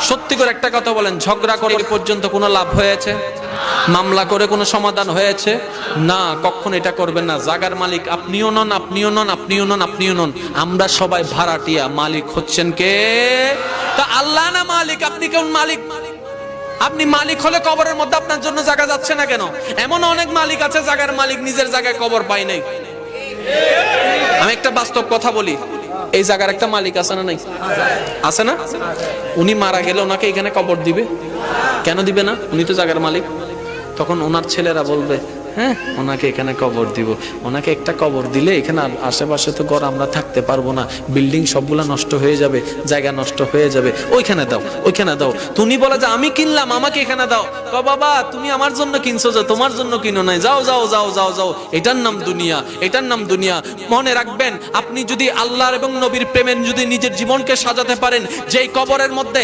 সত্যি করে একটা কথা বলেন, ঝগড়া করে পর্যন্ত কোনো লাভ হয়েছে? মামলা করে কোনো সমাধান হয়েছে? না, কখনো এটা করবেন না। জাগার মালিক আপনিও নন, আপনিও নন, আপনিও নন, আপনিও নন, আমরা সবাই ভাড়াটিয়া। মালিক হচ্ছেন কে? তা আল্লাহ না মালিক? আপনি কোন মালিক? আপনি মালিক হলে কবরের মধ্যে আপনার জন্য জায়গা যাচ্ছে না কেন? এমন অনেক মালিক আছে, জায়গার মালিক নিজের জায়গায় কবর পায় নাই। আমি একটা বাস্তব কথা বলি, এই জায়গার একটা মালিক আছে না নাই? আছে না? উনি মারা গেলে ওনাকে এখানে কবর দিবে কেন? দিবে না, উনি তো জায়গার মালিক। তখন ওনার ছেলেরা বলবে, হ্যাঁ ওনাকে এখানে কবর দিব। ওনাকে একটা কবর দিলে এখানে আশেপাশে তো ঘর আমরা থাকতে পারবো না, বিল্ডিং সবগুলা নষ্ট হয়ে যাবে, জায়গা নষ্ট হয়ে যাবে, ওইখানে দাও, ওইখানে দাও। তুমি বলে যে আমি কিনলাম, আমাকে এখানে দাও। বাবা তুমি আমার জন্য কিনছো, যে তোমার জন্য কিনো নাই। যাও যাও যাও যাও যাও, এটার নাম দুনিয়া, এটার নাম দুনিয়া। মনে রাখবেন, আপনি যদি আল্লাহর এবং নবীর প্রেমে যদি নিজের জীবনকে সাজাতে পারেন, যেই কবরের মধ্যে